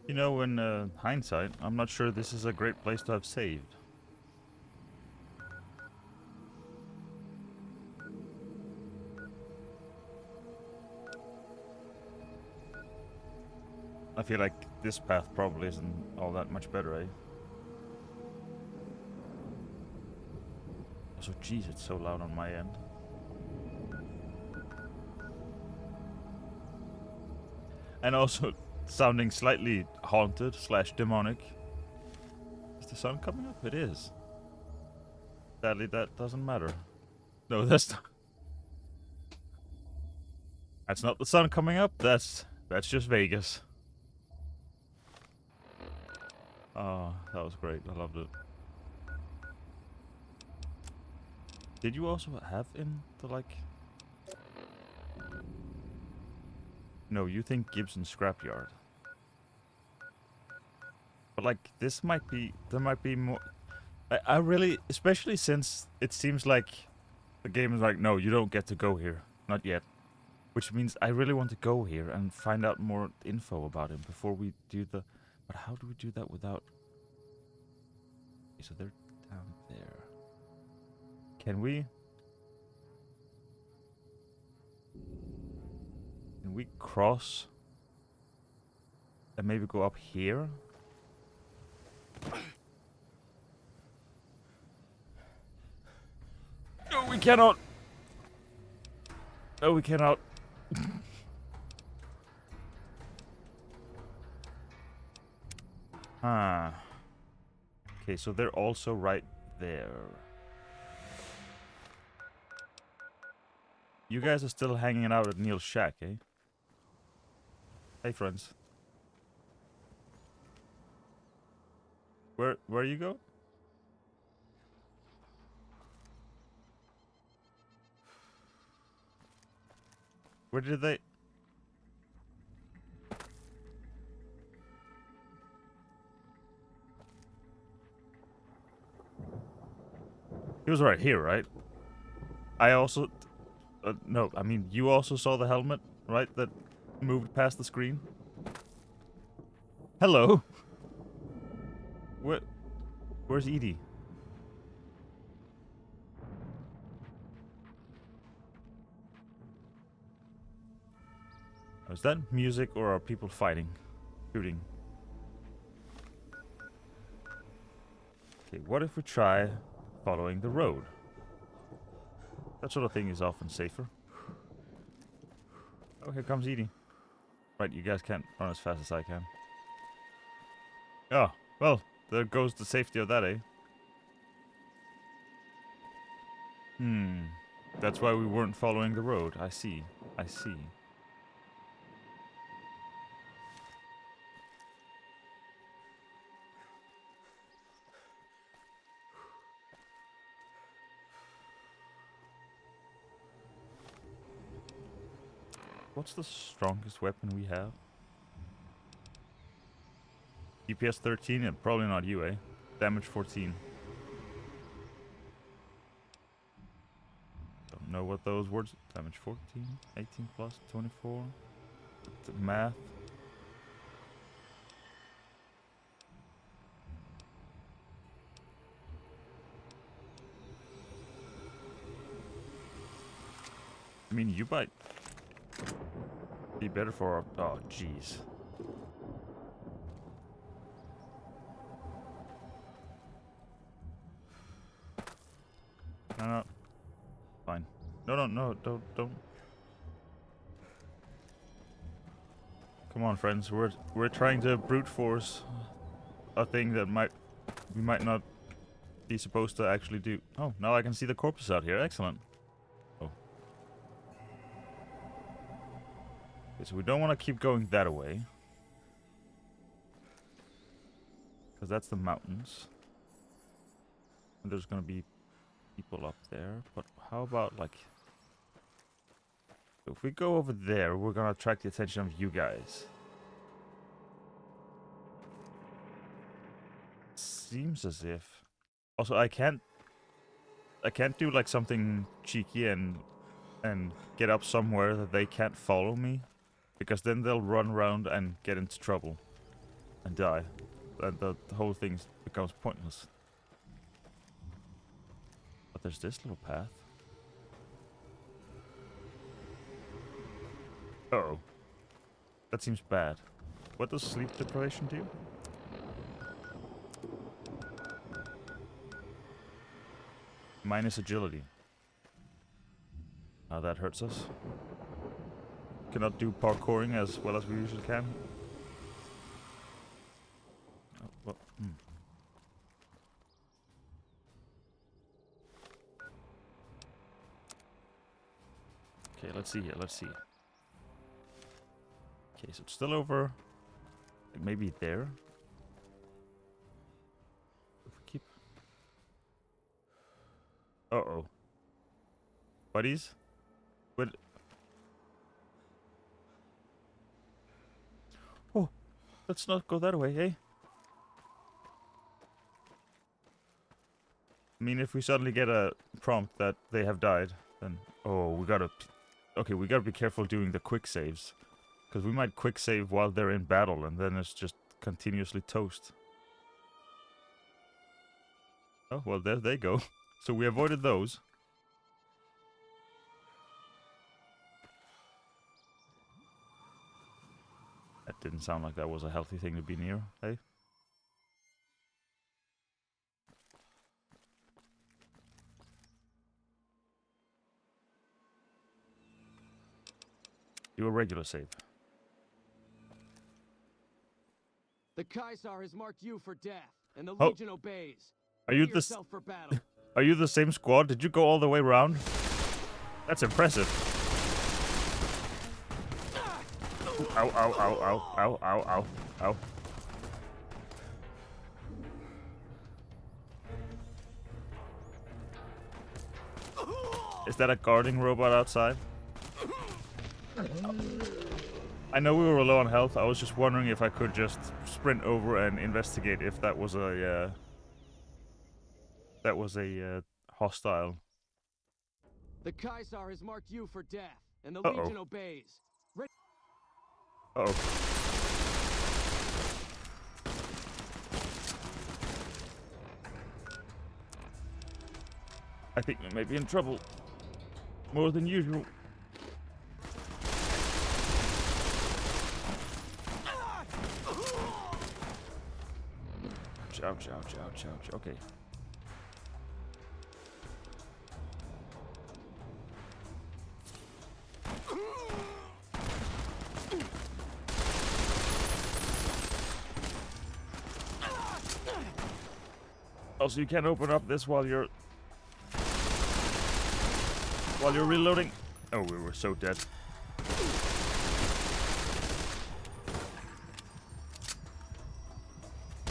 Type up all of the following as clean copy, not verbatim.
You know, in hindsight, I'm not sure this is a great place to have saved. I feel like this path probably isn't all that much better, eh? Also, jeez, it's so loud on my end. And also, sounding slightly haunted / demonic. Is the sun coming up? It is. Sadly, that doesn't matter. No, that's not the sun coming up. That's just Vegas. Oh, that was great. I loved it. Did you also have in the, like... No, you think Gibson Scrapyard. But, like, this might be... There might be more... I really... Especially since it seems like the game is like, no, you don't get to go here. Not yet. Which means I really want to go here and find out more info about him before we do the... But how do we do that without... Okay, so they're down there. Can we... Can we cross... And maybe go up here? No, we cannot! No, we cannot. Ah. Okay, so they're also right there. You guys are still hanging out at Neil's shack, eh? Hey, friends. Where you go? Where did they... He was right here, right? I also... no, I mean, you also saw the helmet, right? That moved past the screen? Hello? Where's Edie? Is that music or are people fighting? Shooting? Okay, what if we try following the road? That sort of thing is often safer. Oh, here comes Edie. Right, you guys can't run as fast as I can. Oh, well, there goes the safety of that, eh? That's why we weren't following the road. I see. I see. What's the strongest weapon we have? DPS 13? Yeah, probably not you, eh? Damage 14. Don't know what those words... Damage 14, 18 plus, 24. The math. I mean, you might be better for... Oh, jeez. No. Fine. No, don't. Come on, friends. We're trying to brute force a thing that we might not be supposed to actually do. Oh, now I can see the corpses out here. Excellent. Oh. Okay, so we don't want to keep going that way. Because that's the mountains. And there's going to be people up there. But how about, like... If we go over there, we're going to attract the attention of you guys. Seems as if... Also, I can't do, like, something cheeky and get up somewhere that they can't follow me. Because then they'll run around and get into trouble. and die, then the whole thing becomes pointless. But there's this little path. Uh-oh. That seems bad. What does sleep deprivation do? Minus agility. That hurts us. Cannot do parkouring as well as we usually can. Oh, well, Okay, let's see here, let's see. Okay, so it's still over. Like maybe there. If we keep... Uh-oh. Buddies? What? Oh, let's not go that way, eh? I mean, if we suddenly get a prompt that they have died, then... Oh, we gotta... Okay, we gotta be careful doing the quick saves. Because we might quick save while they're in battle, and then it's just continuously toast. Oh, well, there they go. So we avoided those. That didn't sound like that was a healthy thing to be near, hey? Do a regular save. The Kaisar has marked you for death, and the Oh. Legion obeys. Are you Prepare yourself for battle. Are you the same squad? Did you go all the way around? That's impressive. Ow, ow, ow, ow, ow, ow, ow, ow. Is that a guarding robot outside? I know we were low on health. I was just wondering if I could just sprint over and investigate if that was a hostile. The Kaisar has marked you for death, and the Uh-oh. Legion obeys. Uh-oh. I think we may be in trouble. More than usual. Ouch, ouch, ouch, ouch. Okay. Also, you can't open up this while you're reloading. Oh, we were so dead.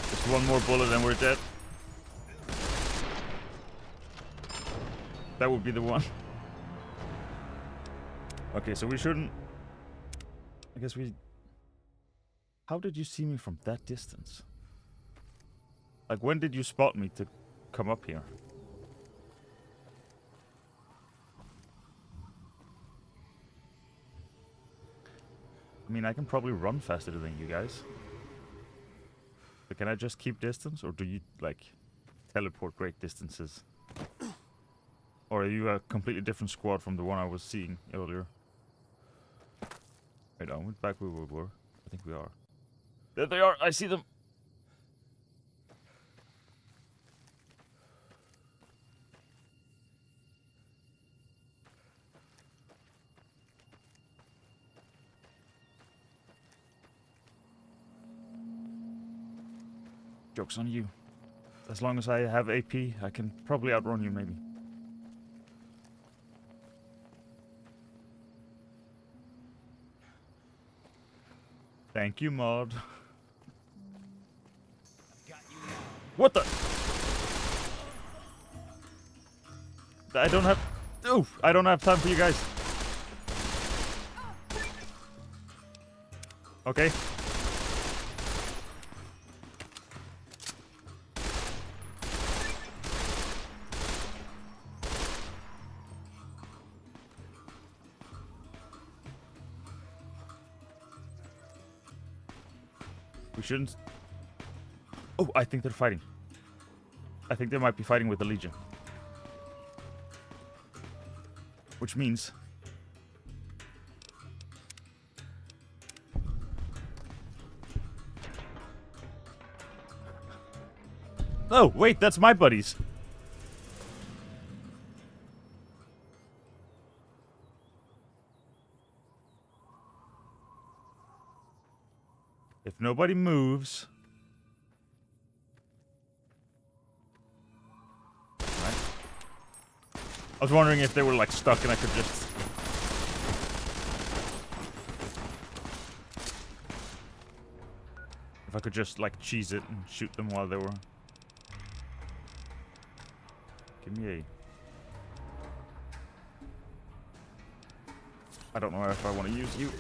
Just one more bullet and we're dead. That would be the one. Okay, so we shouldn't... I guess we... How did you see me from that distance? Like, when did you spot me to come up here? I mean, I can probably run faster than you guys. But can I just keep distance? Or do you, like, teleport great distances? Or are you a completely different squad from the one I was seeing earlier? Wait, I went back where we were. I think we are. There they are! I see them! Joke's on you. As long as I have AP, I can probably outrun you, maybe. Thank you, mod. What the? I don't have... Oof! I don't have time for you guys. Okay. We shouldn't... Oh, I think they're fighting. I think they might be fighting with the Legion. Which means... Oh, wait, that's my buddies. If nobody moves... Right. I was wondering if they were, like, stuck and I could just... If I could just, like, cheese it and shoot them while they were... Give me a... I don't know if I want to use you.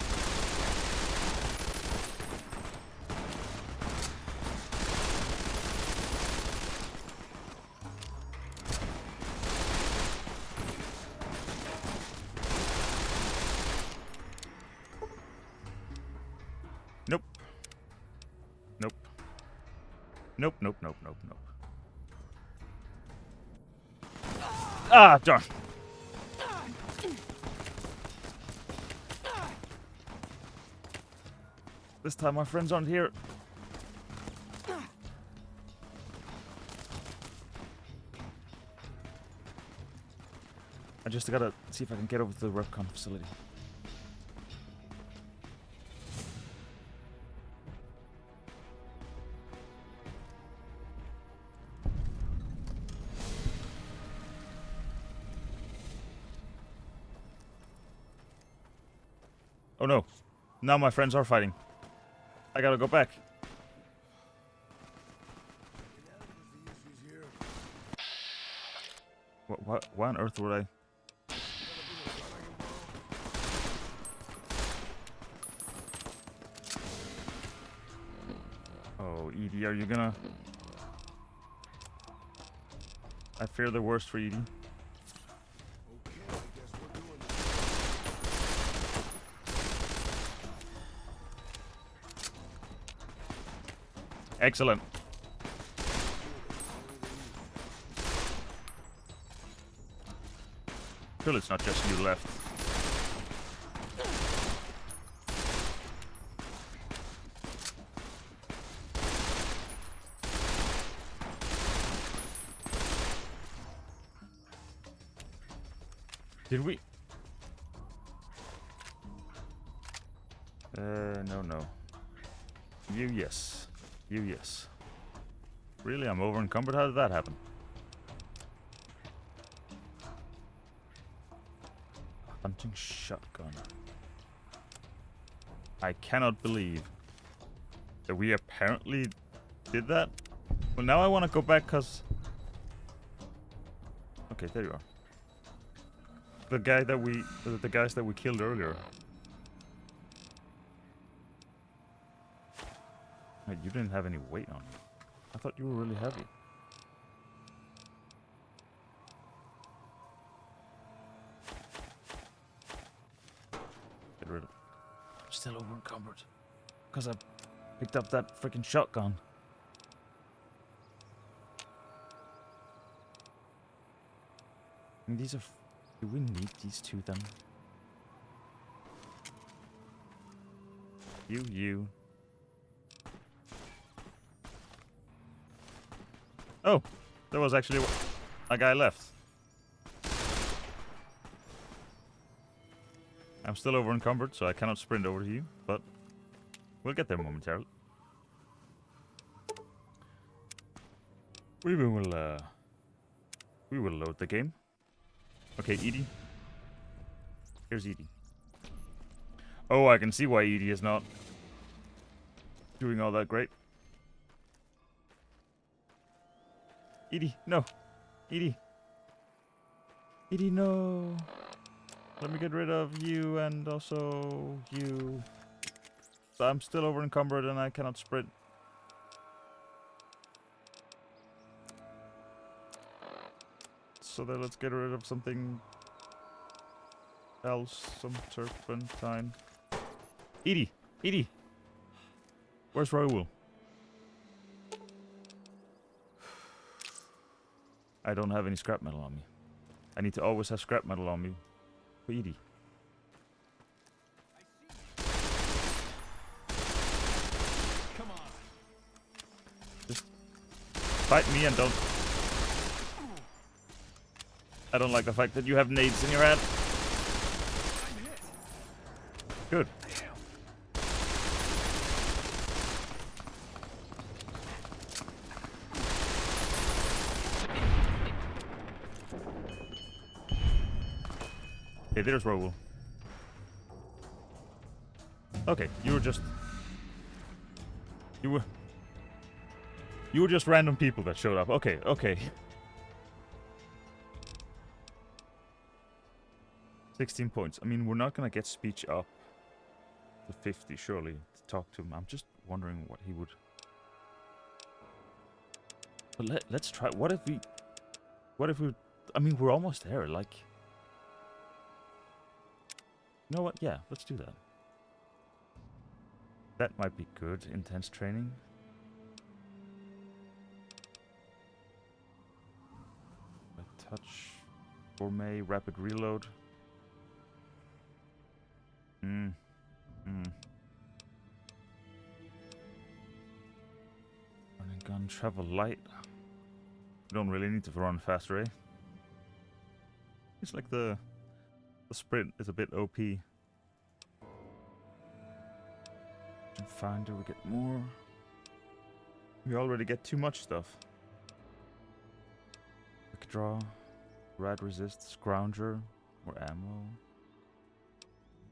Nope. Nope. Nope, nope, nope, nope, nope. Ah, darn. This time my friends aren't here. I just gotta see if I can get over to the RobCo facility. Oh no. Now my friends are fighting. I gotta go back. What? Why on earth would I? Oh, Edie, are you gonna... I fear the worst for Edie. Excellent. Surely it's not just you left. Did we? No. You, yes. You, yes. Really? I'm over encumbered? How did that happen? Hunting shotgun. I cannot believe that we apparently did that. Well, now I want to go back because... Okay, there you are. The guy that we... The guys that we killed earlier. Wait, you didn't have any weight on you. I thought you were really heavy. Get rid of... I'm still over encumbered. Because I picked up that freaking shotgun. I mean, these are... Do we need these two then? You. Oh, there was actually a guy left. I'm still over encumbered, so I cannot sprint over to you, but we'll get there momentarily. We will load the game. Okay, Edie. Here's Edie. Oh, I can see why Edie is not doing all that great. Edie, no. Edie. Edie, no. Let me get rid of you and also you. So I'm still over encumbered and I cannot sprint. So then let's get rid of something else. Some turpentine. Edie! Edie! Where's Raoul? I don't have any scrap metal on me. I need to always have scrap metal on me. For Edie. Come on. Just fight me and don't... I don't like the fact that you have nades in your hand. I'm hit. Good. Okay, there's Raoul. Okay, you were just... You were just random people that showed up. Okay, okay. 16 points. I mean, we're not gonna get speech up to 50, surely, to talk to him. I'm just wondering what he would... But let's try... What if we... I mean, we're almost there, like... You know what? Yeah, let's do that. That might be good. Intense training. Touch. Gourmet. Rapid reload. Running gun. Travel light. We don't really need to run faster, eh? It's like the sprint is a bit OP. Finder, we get more. We already get too much stuff. Quick draw. Rad resist. Scrounger. More ammo.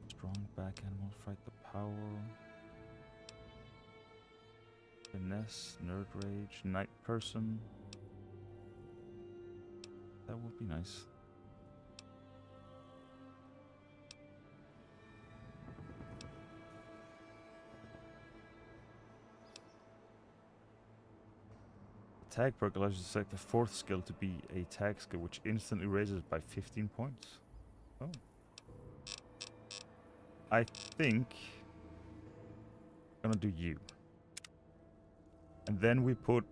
Strong back animal. Fight the power. Finesse. Nerd rage. Night person. That would be nice. Tag perk allows you to select the 4th skill to be a tag skill, which instantly raises by 15 points. Oh. I think I'm gonna do you. And then we put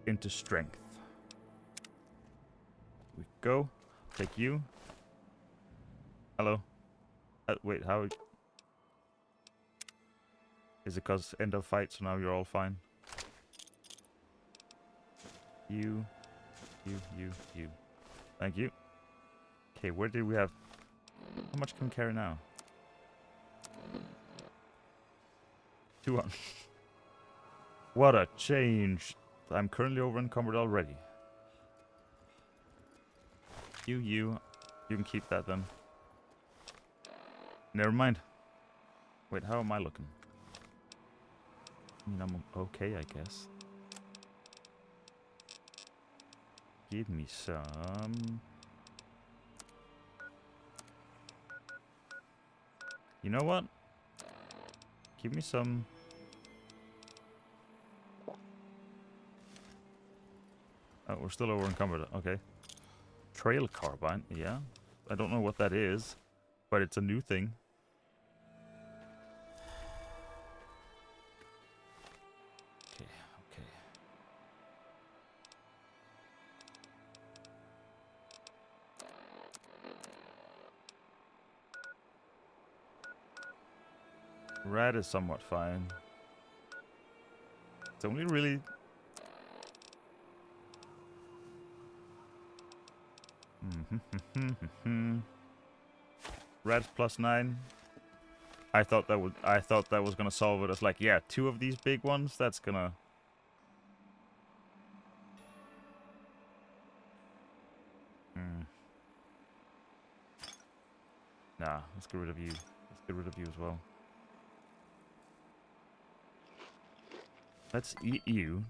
into strength. We go. Take you. Hello. Wait, how... Is it because end of fight, so now you're all fine? You. Thank you. Okay, where did we have... How much can we carry now? 200. What a change. I'm currently over encumbered already. You can keep that then. Never mind. Wait, how am I looking? I mean, I'm okay, I guess. Give me some... You know what? Give me some... Oh, we're still over encumbered. Okay. Trail carbine, yeah. I don't know what that is, but it's a new thing. Okay. Rat is somewhat fine. It's only really... Rat's +9. I thought that was gonna solve it. As like, yeah, 2 of these big ones. That's gonna. Nah, let's get rid of you. Let's get rid of you as well. Let's eat you,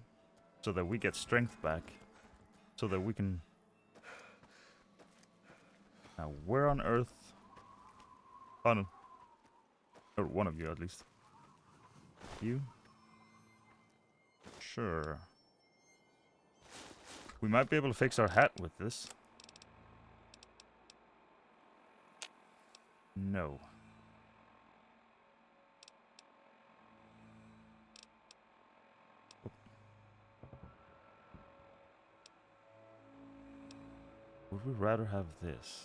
so that we get strength back, so that we can. Now, where on earth? Oh no. Or one of you at least. You? Sure. We might be able to fix our hat with this. No. Would we rather have this?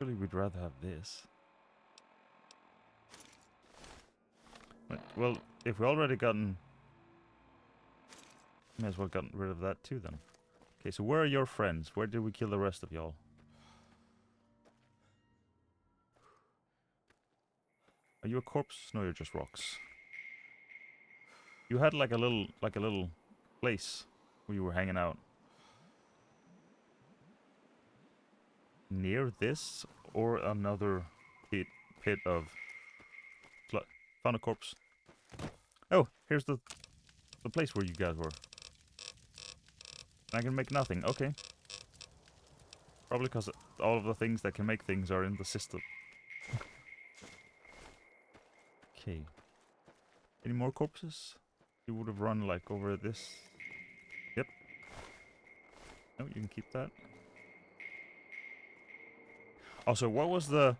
Really, we'd rather have this. Well, if we already gotten... May as well gotten rid of that too then. Okay, so where are your friends? Where did we kill the rest of y'all? Are you a corpse? No, you're just rocks. You had like a little place where you were hanging out. Near this or another pit of... Found a corpse. Oh, here's the place where you guys were. I can make nothing. Okay. Probably because all of the things that can make things are in the system. Okay. Any more corpses? You would have run like over this. Yep. No, you can keep that. Also, what was the...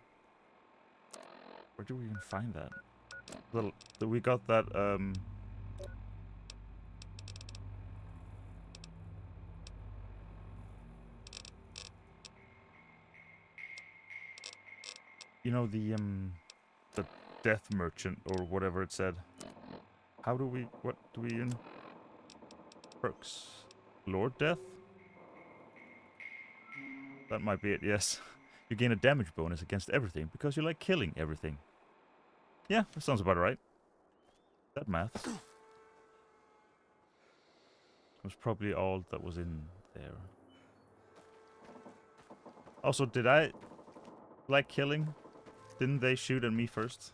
Where did we even find that? We got that, you know, the death merchant or whatever it said. How do we... What do we in... Perks? Lord Death? That might be it, yes. You gain a damage bonus against everything because you like killing everything. Yeah, that sounds about right. That maths. Was probably all that was in there. Also, did I like killing? Didn't they shoot at me first?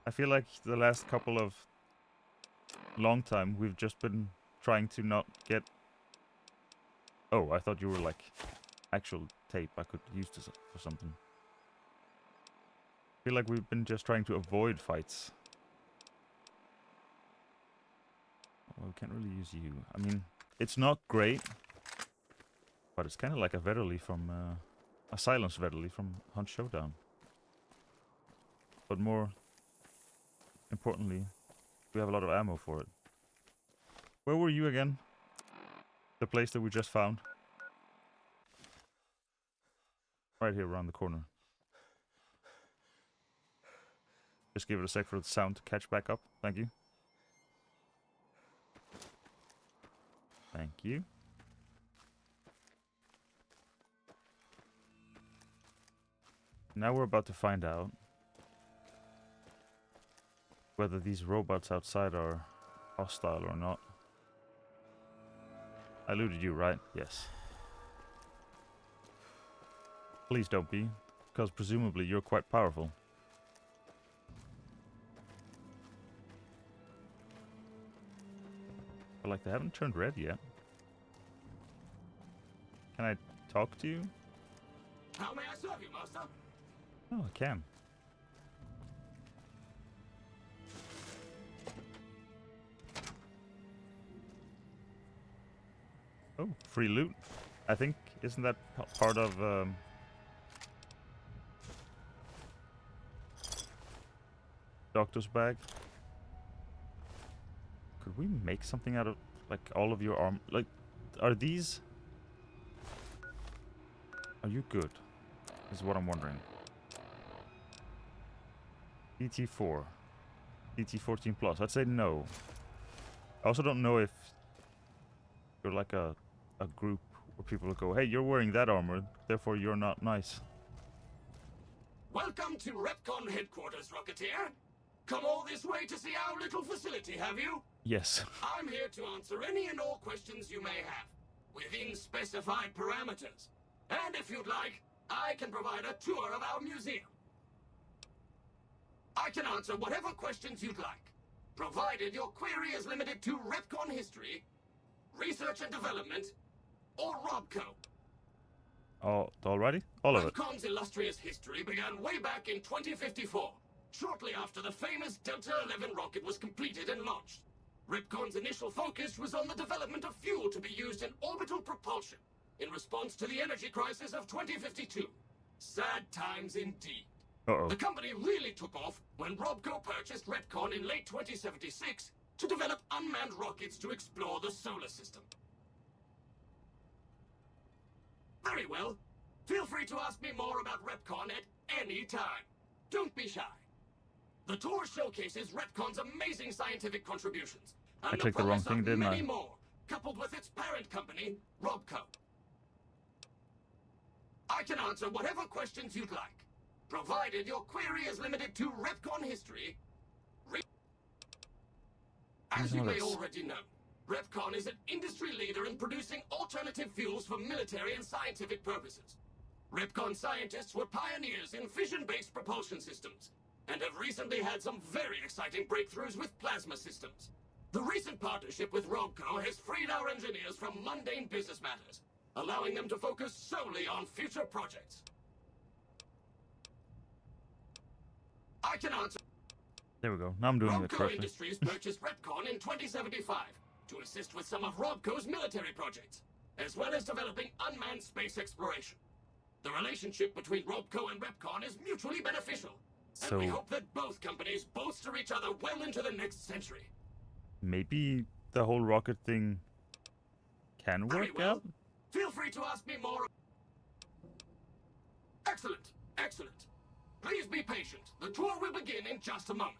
I feel like the last couple of long time we've just been trying to not get... Oh, I thought you were like actual tape I could use this for something. I feel like we've been just trying to avoid fights. Well, we can't really use you. I mean, it's not great, but it's kind of like a Verily from... a silenced Verily from Hunt Showdown. But more importantly, we have a lot of ammo for it. Where were you again? The place that we just found? Right here around the corner. Just give it a sec for the sound to catch back up. Thank you. Thank you. Now we're about to find out whether these robots outside are hostile or not. I looted you, right? Yes. Please don't be, because presumably you're quite powerful. But like they haven't turned red yet. Can I talk to you? How may I serve you, master? Oh, I can. Oh, free loot. I think, isn't that part of Doctor's bag? Could we make something out of like all of your arm? Like, are these? Are you good? Is what I'm wondering. ET4. ET14 plus. I'd say no. I also don't know if you're like a group where people will go, hey, you're wearing that armor, therefore you're not nice. Welcome to RobCo headquarters, Rocketeer. Come all this way to see our little facility, have you? Yes. I'm here to answer any and all questions you may have, within specified parameters. And if you'd like, I can provide a tour of our museum. I can answer whatever questions you'd like, provided your query is limited to RobCo history, research and development, or RobCo. Oh, alrighty? All of it. RobCo's illustrious history began way back in 2054, shortly after the famous Delta-11 rocket was completed and launched. RobCo's initial focus was on the development of fuel to be used in orbital propulsion, in response to the energy crisis of 2052. Sad times indeed. Uh-oh. The company really took off when RobCo purchased RobCo in late 2076 to develop unmanned rockets to explore the solar system. Very well. Feel free to ask me more about RepCon at any time. Don't be shy. The tour showcases RepCon's amazing scientific contributions. I And the clicked the wrong promise thing, of didn't many I? more, coupled with its parent company, RobCo. I can answer whatever questions you'd like, provided your query is limited to RepCon history. As you may already know, RepCon is an industry leader in producing alternative fuels for military and scientific purposes. RepCon scientists were pioneers in fission-based propulsion systems, and have recently had some very exciting breakthroughs with plasma systems. The recent partnership with RobCo has freed our engineers from mundane business matters, allowing them to focus solely on future projects. I can answer. There we go. Now I'm doing it RobCo correctly. Industries purchased RepCon in 2075 to assist with some of RobCo's military projects, as well as developing unmanned space exploration. The relationship between RobCo and RepCon is mutually beneficial, and we hope that both companies bolster each other well into the next century. Maybe the whole rocket thing can Very work well. out? Feel free to ask me more. Excellent, excellent. Please be patient. The tour will begin in just a moment.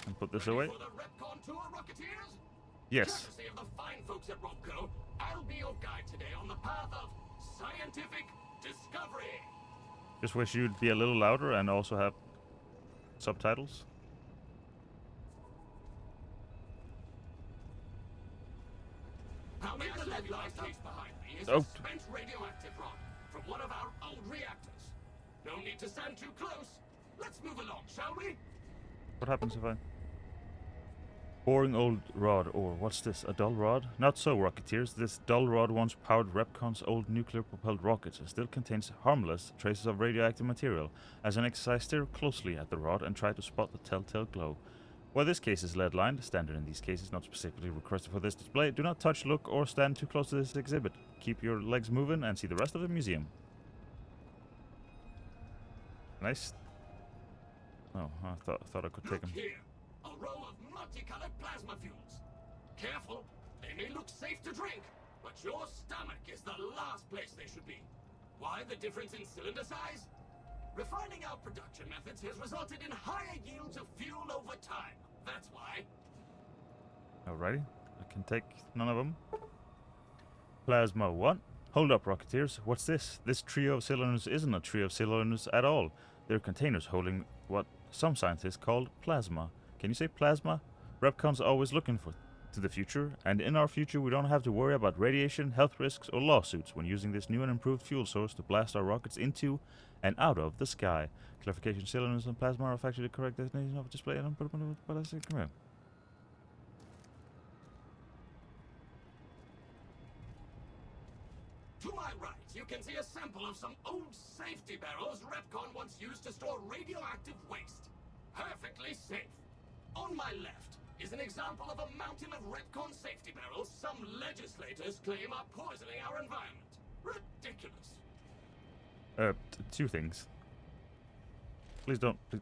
And put this Ready away? for the RepCon tour, Rocketeers? Yes. Courtesy of the fine folks at RobCo, I'll be your guide today on the path of scientific discovery. Just wish you'd be a little louder and also have subtitles. Now, the lead line case behind me is Oh. a spent radioactive rod from one of our old reactors. No need to stand too close. Let's move along, shall we? What happens if I... Boring old rod, or what's this, a dull rod? Not so, Rocketeers. This dull rod once powered RepCon's old nuclear-propelled rockets and still contains harmless traces of radioactive material. As an exercise, stare closely at the rod and try to spot the telltale glow. While this case is lead-lined, standard in these cases, not specifically requested for this display, do not touch, look, or stand too close to this exhibit. Keep your legs moving and see the rest of the museum. Nice. Oh, I thought I could take him. Look here, a row of multicolored plasma fuels. Careful, they may look safe to drink, but your stomach is the last place they should be. Why the difference in cylinder size? Refining our production methods has resulted in higher yields of fuel over time. That's why. Alrighty, I can take none of them. Plasma, what? Hold up, Rocketeers. What's this? This trio of cylinders isn't a trio of cylinders at all. They're containers holding what some scientists call plasma. Can you say plasma? RepCon's always looking to the future, and in our future we don't have to worry about radiation, health risks, or lawsuits when using this new and improved fuel source to blast our rockets into and out of the sky. Clarification: cylinders and plasma are factually the correct definition of display. And come here. To my right, you can see a sample of some old safety barrels RepCon once used to store radioactive waste. Perfectly safe. On my left is an example of a mountain of RepCon safety barrels some legislators claim are poisoning our environment. Ridiculous. Two things. Please don't. Please.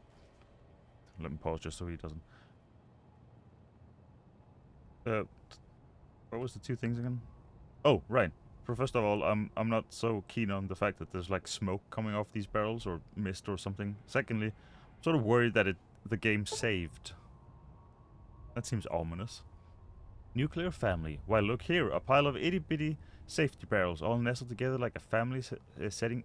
Let me pause just so he doesn't. What was the two things again? Oh, right. First of all, I'm not so keen on the fact that there's like smoke coming off these barrels or mist or something. Secondly, I'm sort of worried that the game saved. That seems ominous. Nuclear family. Why, look here, a pile of itty-bitty safety barrels all nestled together like a family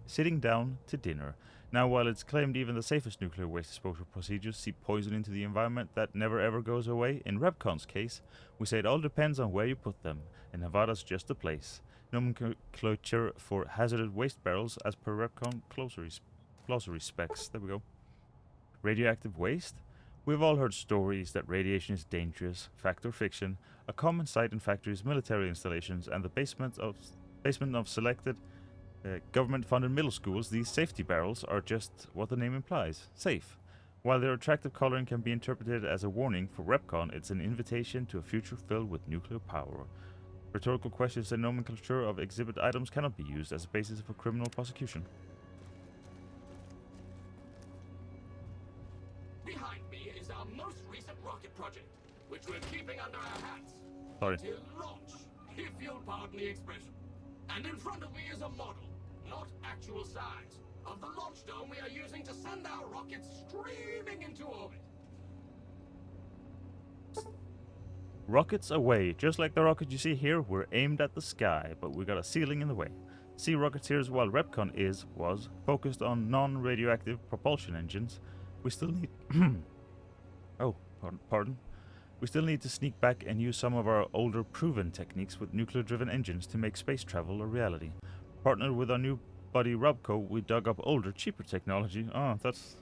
sitting down to dinner. Now, while it's claimed even the safest nuclear waste disposal procedures see poison into the environment that never ever goes away, in RepCon's case, we say it all depends on where you put them, and Nevada's just the place. Nomenclature for hazardous waste barrels as per RepCon glossary specs. There we go. Radioactive waste? We've all heard stories that radiation is dangerous, fact or fiction. A common sight in factories, military installations, and the basement of selected government-funded middle schools. These safety barrels are just what the name implies: safe. While their attractive coloring can be interpreted as a warning, for RepCon it's an invitation to a future filled with nuclear power. Rhetorical questions and nomenclature of exhibit items cannot be used as a basis for criminal prosecution. Behind me is our most recent rocket project, which we're keeping under our hats. Sorry. Till launch, if you'll pardon the expression. And in front of me is a model, not actual size, of the launch dome we are using to send our rockets streaming into orbit. Rockets away. Just like the rocket you see here, we're aimed at the sky, but we got a ceiling in the way. Sea Rocketeers, while RepCon was focused on non-radioactive propulsion engines, we still need... oh, pardon. We still need to sneak back and use some of our older proven techniques with nuclear-driven engines to make space travel a reality. Partnered with our new buddy RobCo, we dug up older, cheaper technology. Oh, that's...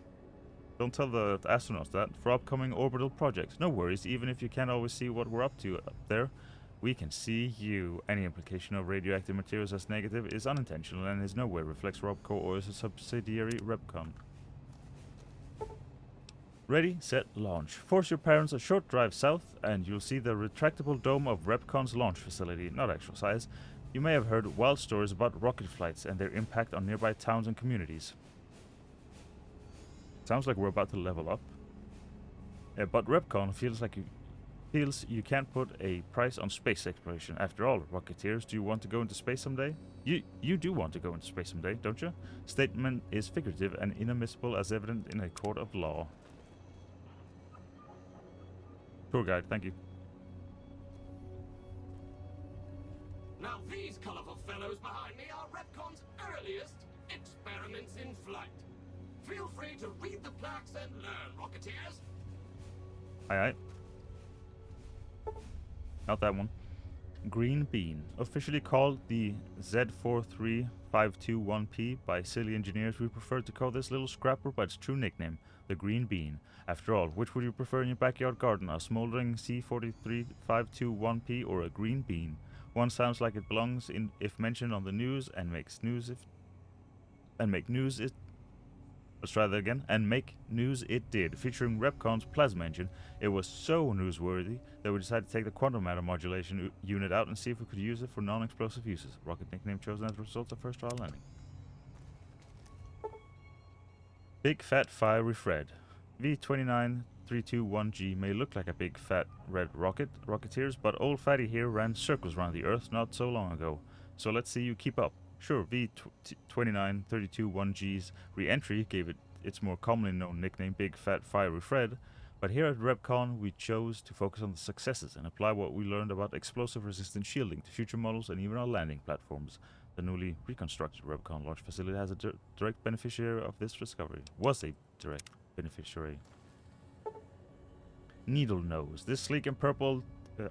Don't tell the astronauts that. For upcoming orbital projects. No worries, even if you can't always see what we're up to up there, we can see you. Any implication of radioactive materials as negative is unintentional and is nowhere reflects RobCo or is a subsidiary RepCon. Ready, set, launch. Force your parents a short drive south and you'll see the retractable dome of RepCon's launch facility, not actual size. You may have heard wild stories about rocket flights and their impact on nearby towns and communities. Sounds like we're about to level up. But RepCon feels you can't put a price on space exploration. After all, Rocketeers, do you want to go into space someday? You do want to go into space someday, don't you? Statement is figurative and inadmissible as evident in a court of law. Tour guide, thank you. Now these colorful fellows behind me are RepCon's earliest experiments in flight. Feel free to read the plaques and learn, Rocketeers. Aye. Not that one. Green Bean. Officially called the Z43521P by silly engineers, we prefer to call this little scrapper by its true nickname, the Green Bean. After all, which would you prefer in your backyard garden, a smoldering C43521P or a green bean? One sounds like it belongs in if mentioned on the news and makes news if... And make news it... Let's try that again. And make news it did. Featuring RepCon's plasma engine, it was so newsworthy that we decided to take the quantum matter modulation unit out and see if we could use it for non-explosive uses. Rocket nickname chosen as a result of first trial landing. Big Fat Fiery Fred. V29321G may look like a big fat red Rocketeers, but old Fatty here ran circles around the Earth not so long ago. So let's see you keep up. Sure, V29321G's re-entry gave it its more commonly known nickname, Big Fat Fiery Fred, but here at RepCon we chose to focus on the successes and apply what we learned about explosive-resistant shielding to future models and even our landing platforms. The newly reconstructed RepCon launch facility has a direct beneficiary of this discovery. Was a direct beneficiary. Needle Nose. This sleek and purple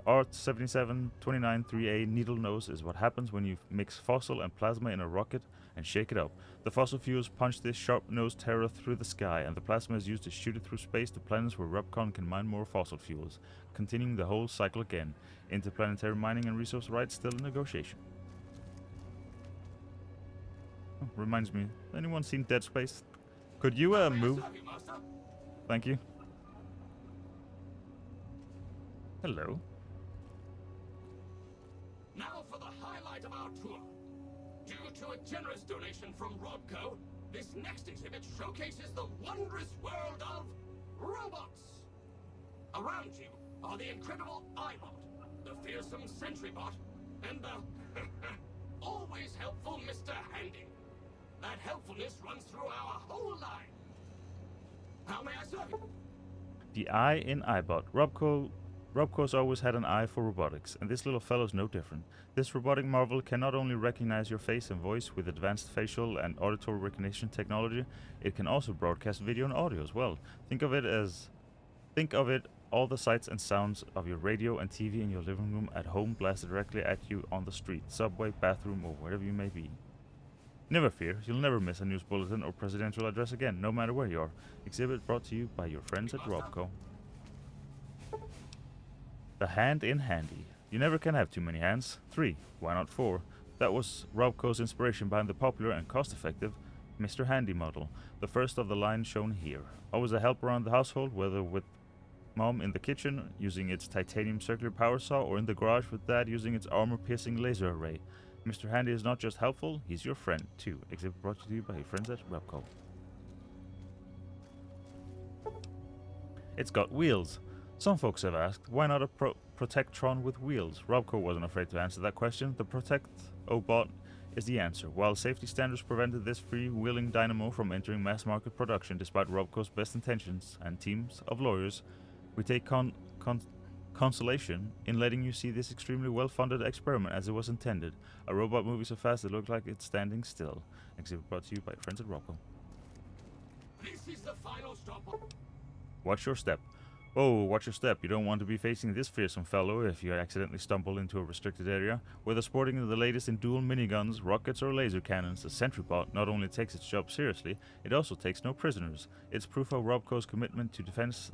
ART-7729-3A needle nose is what happens when you mix fossil and plasma in a rocket and shake it up. The fossil fuels punch this sharp-nosed terror through the sky, and the plasma is used to shoot it through space to planets where RepCon can mine more fossil fuels, continuing the whole cycle again. Interplanetary mining and resource rights still in negotiation. Oh, reminds me, anyone seen Dead Space? Could you move? Thank you. Hello. Now for the highlight of our tour. Due to a generous donation from RobCo, this next exhibit showcases the wondrous world of robots. Around you are the incredible iBot, the fearsome SentryBot, and the always helpful Mr. Handy. That helpfulness runs through our whole line. How may I serve you? The eye in iBot. RobCo's always had an eye for robotics, and this little fellow's no different. This robotic marvel can not only recognize your face and voice with advanced facial and auditory recognition technology, it can also broadcast video and audio as well. Think of it all the sights and sounds of your radio and TV in your living room at home blasted directly at you on the street, subway, bathroom, or wherever you may be. Never fear, you'll never miss a news bulletin or presidential address again, no matter where you are. Exhibit brought to you by your friends at RobCo. The hand in handy. You never can have too many hands. 3, why not 4? That was RobCo's inspiration behind the popular and cost-effective Mr. Handy model, the first of the line shown here. Always a help around the household, whether with Mom in the kitchen using its titanium circular power saw or in the garage with Dad using its armor-piercing laser array. Mr. Handy is not just helpful, he's your friend too. Exhibit brought to you by your friends at RobCo. It's got wheels. Some folks have asked, why not a Protectron with wheels? RobCo wasn't afraid to answer that question. The Protect-O-Bot is the answer. While safety standards prevented this free-wheeling dynamo from entering mass-market production despite RobCo's best intentions and teams of lawyers, we take consolation in letting you see this extremely well-funded experiment as it was intended. A robot moving so fast it looked like it's standing still. Exhibit brought to you by friends at RobCo. This is the final stop. Watch your step. Oh, watch your step. You don't want to be facing this fearsome fellow if you accidentally stumble into a restricted area. Whether sporting the latest in dual miniguns, rockets, or laser cannons, the SentryBot not only takes its job seriously, it also takes no prisoners. It's proof of RobCo's commitment to defense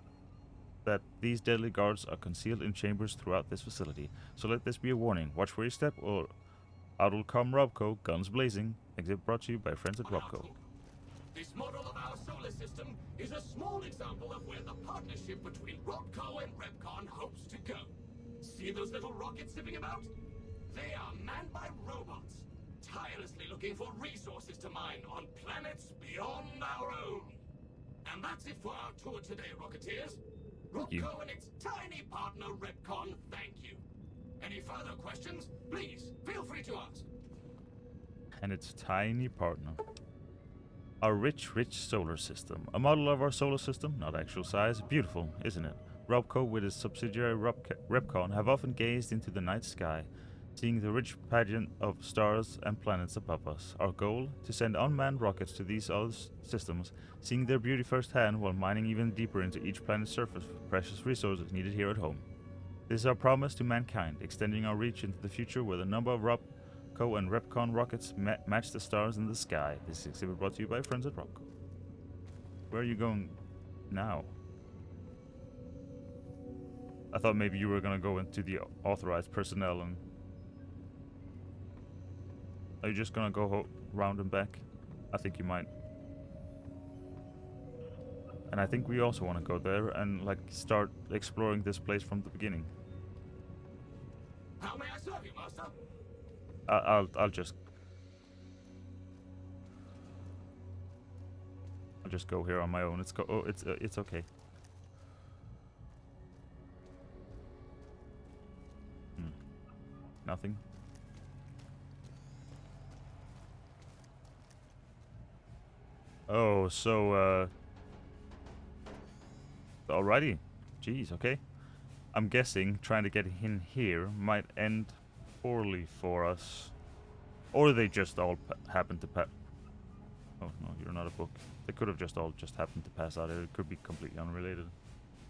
that these deadly guards are concealed in chambers throughout this facility. So let this be a warning. Watch where you step, or out will come RobCo, guns blazing. Exhibit brought to you by friends at RobCo. This model of our solar system is a small example of where the partnership between RobCo and RepCon hopes to go. See those little rockets zipping about? They are manned by robots, tirelessly looking for resources to mine on planets beyond our own. And that's it for our tour today, Rocketeers. RobCo and its tiny partner RepCon, thank you. Any further questions? Please, feel free to ask. And its tiny partner. Our rich solar system. A model of our solar system, not actual size. Beautiful, isn't it? RobCo with its subsidiary RepCon have often gazed into the night sky, seeing the rich pageant of stars and planets above us. Our goal? To send unmanned rockets to these other systems, seeing their beauty firsthand while mining even deeper into each planet's surface for precious resources needed here at home. This is our promise to mankind, extending our reach into the future where the number of RobCo and RepCon rockets match the stars in the sky. This exhibit brought to you by friends at RobCo. Where are you going now? I thought maybe you were gonna go into the authorized personnel and... Are you just gonna go round and back? I think you might. And I think we also want to go there and like start exploring this place from the beginning. How may I serve you, Master? I'll just go here on my own. It's okay. Nothing. Oh, so alrighty. Jeez, okay. I'm guessing trying to get in here might end poorly for us. Or they just all happen to pass. Oh no, you're not a book. They could have just all happened to pass out. It could be completely unrelated.